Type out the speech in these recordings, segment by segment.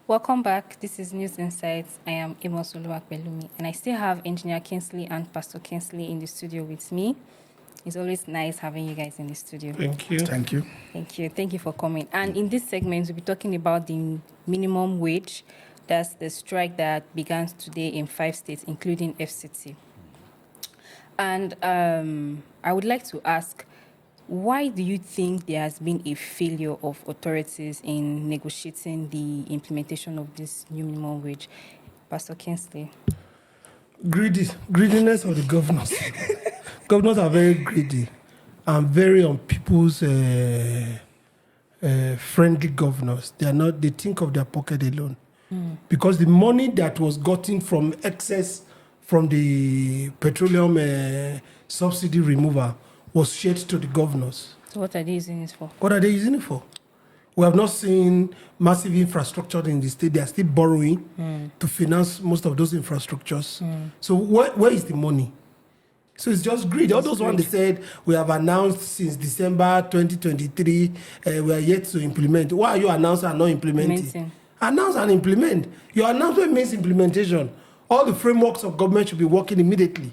Welcome back. This is News Insights. I am Amos Oluwapelumi, and I still have Engineer Kingsley and Pastor Kingsley in the studio with me. It's always nice having you guys in the studio. Thank you. Thank you. Thank you. Thank you for coming. And in this segment, we'll be talking about the minimum wage. That's the strike that began today in 5 states, including FCT. And I would like to ask, why do you think there has been a failure of authorities in negotiating the implementation of this new minimum wage? Pastor Kingsley. Greediness of the governors. Governors are very greedy and very on people's friendly governors. They think of their pocket alone. Because the money that was gotten from excess from the petroleum subsidy removal was shared to the governors. So what are they using it for? What are they using it for? We have not seen massive infrastructure in the state. They are still borrowing to finance most of those infrastructures. So where is the money? So it's just greed. All those ones they said we have announced since December 2023, we are yet to implement. Why are you announcing and not implementing? Announce and implement. Your announcement means implementation. All the frameworks of government should be working immediately.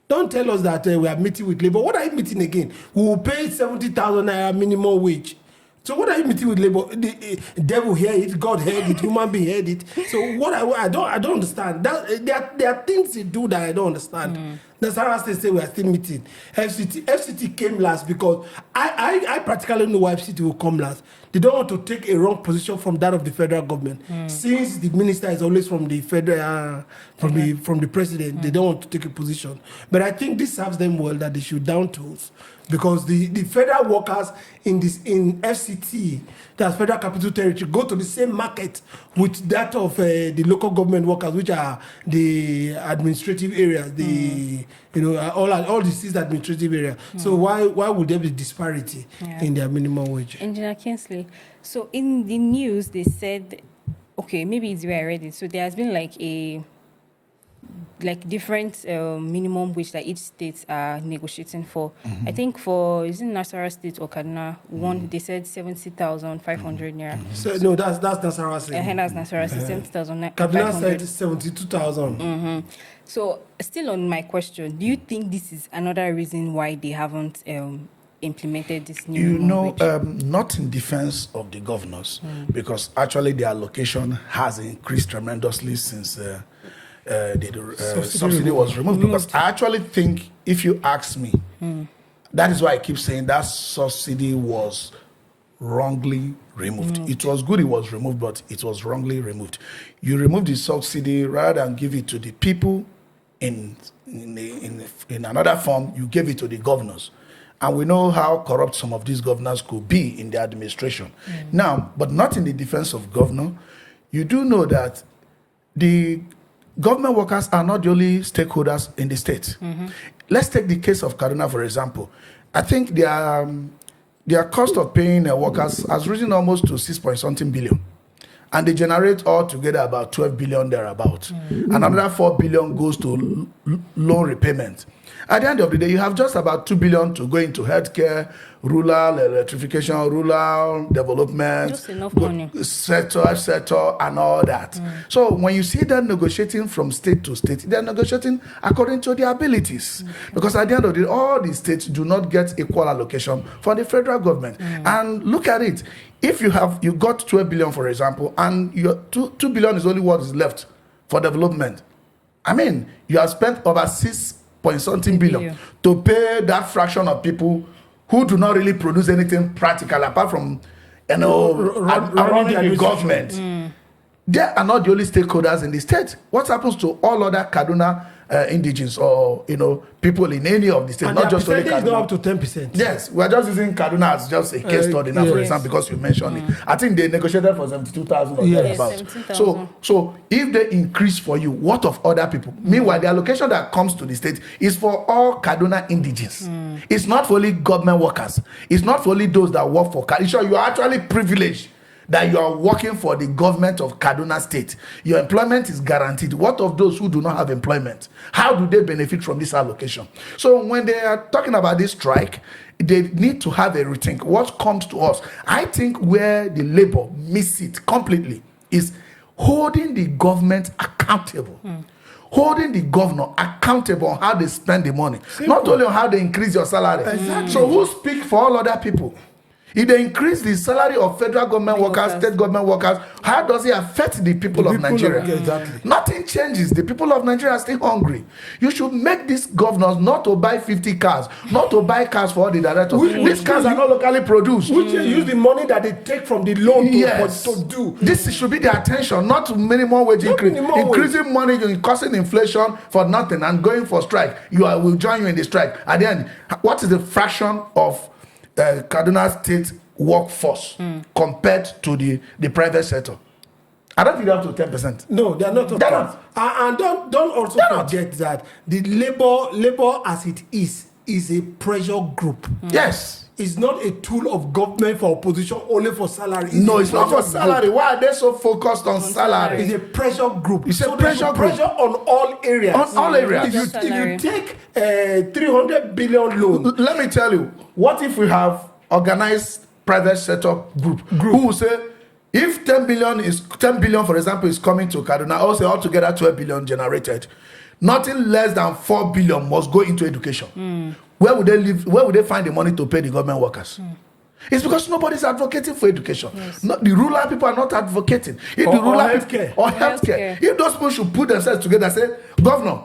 Don't tell us that we are meeting with labor. What are you meeting again? We will pay 70,000 naira minimum wage. So what are you meeting with labor? The devil heard it, God heard it, human being heard it. So what I don't understand. There are things they do that I don't understand. That's how I say we are still meeting. FCT came last because I practically know why FCT will come last. They don't want to take a wrong position from that of the federal government. Since the minister is always from the federal, from the president, they don't want to take a position. But I think this serves them well that they should down tools. Because the federal workers in FCT, that's Federal Capital Territory, go to the same market with that of the local government workers, which are the administrative areas, all the 6 administrative areas. So why would there be disparity in their minimum wage? Engineer Kingsley, so in the news they said, okay, maybe it's where I read it. So there has been different minimum wage that each state are negotiating for. I think for is it Nasarawa State or Kaduna one they said 70,500 naira. So no, that's Nasarawa State. That's Nasarawa State 70,000 naira. Kaduna said 72,000. So still on my question, do you think this is another reason why they haven't implemented this new minimum wage? Not in defense of the governors, because actually their allocation has increased tremendously since the subsidy was removed. Because I actually think, if you ask me, that is why I keep saying that subsidy was wrongly removed. It was good it was removed, but it was wrongly removed. You remove the subsidy rather than give it to the people in another form. You gave it to the governors. And we know how corrupt some of these governors could be in their administration. Now, but not in the defense of governor, you do know that the government workers are not the only stakeholders in the state. Let's take the case of Kaduna, for example. I think their cost of paying workers has risen almost to 6-point-something billion. And they generate altogether about 12 billion thereabout. Another 4 billion goes to loan repayment. At the end of the day, you have just about 2 billion to go into healthcare, rural electrification, rural development, just enough money. sector, and all that. So when you see them negotiating from state to state, they're negotiating according to their abilities. Because at the end of the day, all the states do not get equal allocation from the federal government. And look at it. If you got 12 billion, for example, and your 2 billion is only what is left for development. I mean, you have spent over 6-point-something billion to pay that fraction of people who do not really produce anything practical apart from running the government. They are not the only stakeholders in the state. What happens to all other Kaduna indigenes or people in any of the states? And not just only Kaduna. Is not up to 10%. Yes, we are just using Kaduna as just a case study now, for example, because you mentioned it. I think they negotiated for 72,000 or thereabouts. So if they increase for you, what of other people? Meanwhile, the allocation that comes to the state is for all Kaduna indigenes. It's not for only government workers. It's not for only those that work for Kaduna. You are actually privileged that you are working for the government of Kaduna State. Your employment is guaranteed. What of those who do not have employment? How do they benefit from this allocation? So when they are talking about this strike, they need to have a rethink. What comes to us? I think where the labor miss it completely is holding the government accountable. Holding the governor accountable on how they spend the money. Not only on how they increase your salary. Exactly. So who speak for all other people? If they increase the salary of federal government workers, state government workers, how does it affect the people of Nigeria? Exactly. Nothing changes. The people of Nigeria are still hungry. You should make these governors not to buy 50 cars, not to buy cars for all the directors. These cars are not locally produced. Which they use the money that they take from the loan to do. This should be their attention, not to minimum wage increase. Increasing money, causing inflation for nothing and going for strike. Will join you in the strike. At the end, what is the fraction of Kaduna State workforce compared to the private sector? I don't think they're up to 10%. No, they are not. They're not. And don't also forget that the labor as it is a pressure group. Yes. It's not a tool of government for opposition only for salary. No, it's not for salary. Why are they so focused on salary? It's a pressure group. It's a pressure group. Pressure on all areas. On all areas. If you take 300 billion loan. Let me tell you, what if we have organized private sector group who will say, if 10 billion, for example, is coming to Kaduna, also altogether 12 billion generated, nothing less than 4 billion must go into education. Where would they live? Where would they find the money to pay the government workers? It's because nobody's advocating for education. Yes. Not, the rural people are not advocating. If Or the rural healthcare. or healthcare. If those people should put themselves together and say, Governor,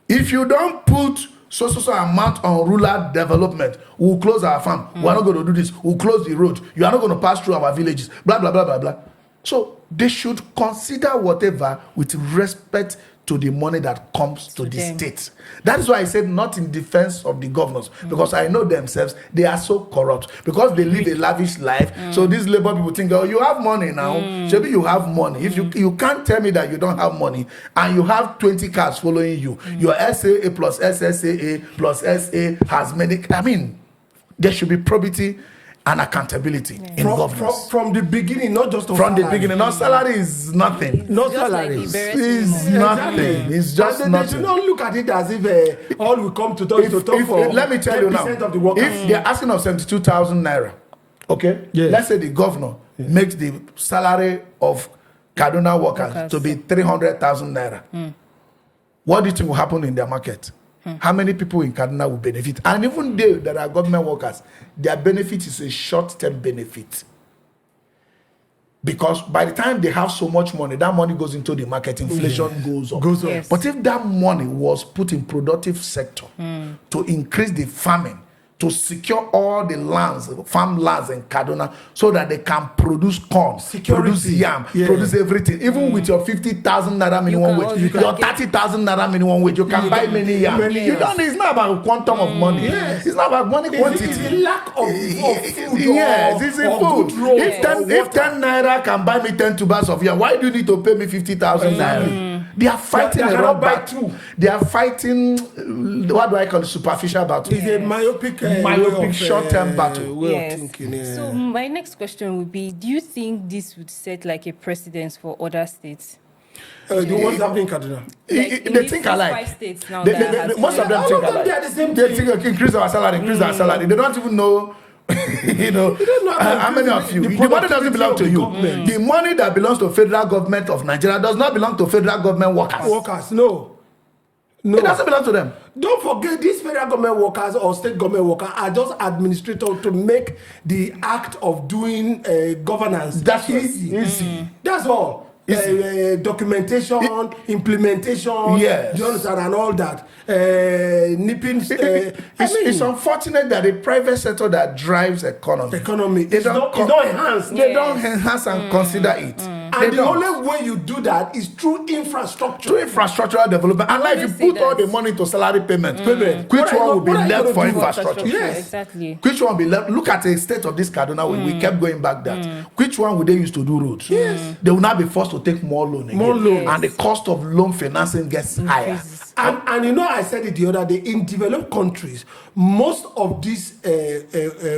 if you don't put so amount on rural development, we'll close our farm. We're not going to do this. We'll close the road. You are not going to pass through our villages. Blah, blah, blah, blah, blah. So they should consider whatever with respect to the money that comes to the state. That is why I said not in defense of the governors, because I know themselves, they are so corrupt, because they live a lavish life. So these labor people think, oh, you have money now. Maybe you have money. If you can't tell me that you don't have money and you have 20 cars following you, your SAA plus SSAA plus SA has many. I mean, there should be probity and accountability in governance. From the beginning, not just from the beginning. No, salary is nothing. No salary is nothing. It's just and nothing. They should not look at it as if all will come to talk for. Let me tell you now, of the workers. if they're asking of 72,000 naira, okay, let's say the governor makes the salary of Kaduna workers to be 300,000 naira. What do you think will happen in their market? How many people in Kaduna will benefit? And even they that are government workers, their benefit is a short-term benefit. Because by the time they have so much money, that money goes into the market, inflation goes up. Yes. But if that money was put in productive sector to increase the farming, to secure all the lands, farmlands in Kaduna, so that they can produce corn, produce yam, produce everything. Even with your 50,000 naira minimum wage, your 30,000 naira minimum wage, you can buy many yam. You don't. It's not about quantum of money. It's not about money quantity. It's a lack of food. Yes, it's a food. If 10 naira can buy me 10 tubers of yam, why do you need to pay me 50,000 naira? They are fighting a wrong battle. They are fighting, what do I call it, superficial battle. It's a myopic short-term battle. Yes. So my next question would be, do you think this would set like a precedence for other states? What's happening in Kaduna? They think alike. 5 states now most of them think alike. They are the same They think, okay, increase our salary. They don't even know. How many of you? The money doesn't belong to you. The money that belongs to federal government of Nigeria does not belong to federal government workers. No. It doesn't belong to them. Don't forget, these federal government workers or state government workers are just administrators to make the act of doing governance easy. That's all. Documentation, implementation, yes. Do you understand, and all that. It's unfortunate that the private sector that drives economy it's not enhanced. They don't enhance and consider it. And the only way you do that is through infrastructure. Through infrastructural development. And like if you put all the money to salary payment, which one will be left for infrastructure? Yes, exactly. Which one will be left? Look at the state of this Kaduna. We kept going back that. Which one would they use to do roads? Yes. They will now be forced to take more loan again. More loan. And the cost of loan financing gets higher. And you know, I said it the other day, in developed countries, most of this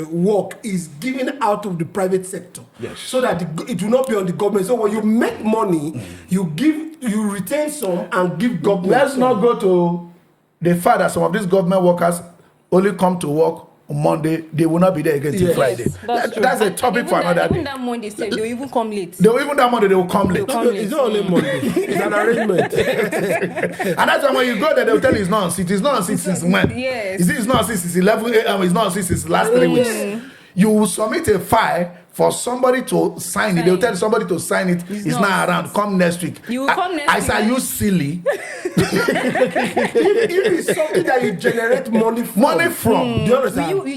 work is given out of the private sector. Yes. So that it will not be on the government. So when you make money, you retain some and give government. Let's not go to the fact that some of these government workers only come to work on Monday, they will not be there again till Yes. Friday. That's a topic for another Even day. that Monday, say, they'll even come late. Even that Monday, they will come late. Come It's not only Monday. It's an arrangement. And that's why when you go there, they'll tell you it's not on seat. It's not on seat since when? Yes. It's not on seat since 11 a.m. It's not on seat since last 3 weeks. You will submit a file for somebody to sign it. They'll tell somebody to sign it. It's not around. Come next week. You will come next week. Are you silly? If it's something that you generate money from. Do you understand? Will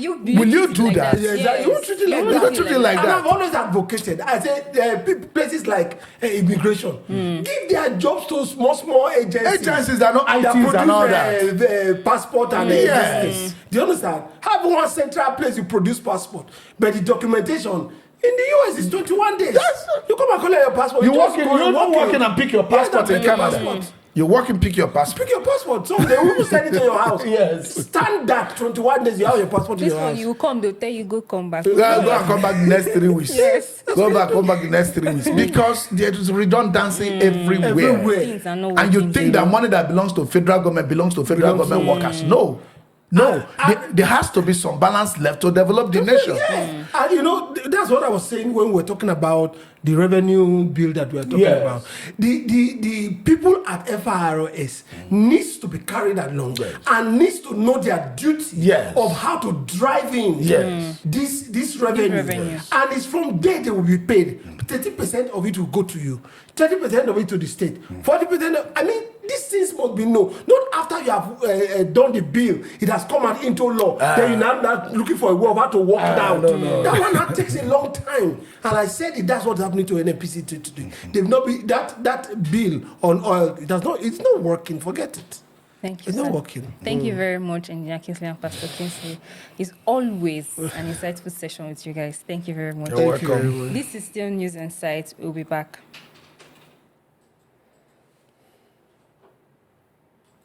you do like that? Yeah, exactly. You won't treat it like You that. won't treat it like And that. I've always advocated. I say places like immigration, give their jobs to small agencies. Agencies that are not that ITs and all that. produce passport and Yes. things. Do you understand? Have one central place you produce passport, but the documentation in the US is 21 days. You come and collect your passport. You just walk in, go you're not walking and pick your passport in pick your Canada. passport. You walk and pick your passport. Pick your passport. So they will send it to your house. Yes. Standard 21 days. You have your passport in This your one, house. you come, they'll tell you, come back. Go and come back the next 3 weeks. Yes. Come back the next 3 weeks. Because there is redundancy everywhere. Things are not And you working think that money that belongs to federal government belongs to federal government workers. No. There has to be some balance left to develop the nation. Yes. And you know, that's what I was saying when we were talking about the revenue bill that we are talking about. The people at FRS needs to be carried along and needs to know their duty of how to drive in this revenue. And it's from there they will be paid. 30% of it will go to you, 30% of it to the state, 40%. I mean, these things must be known. Not after you have done the bill, it has come out into law. Then you're now looking for a way of how to work it out. No. That one that takes a long time. And I said that's what's happening to NNPC today. They've not been that bill on oil. It's not working. Forget it. Thank you. It's sir. not working. Thank you very much, Engineer Kingsley and Pastor Kingsley. It's always an insightful session with you guys. Thank you very much. You're welcome. This is still News and Sights. We'll be back.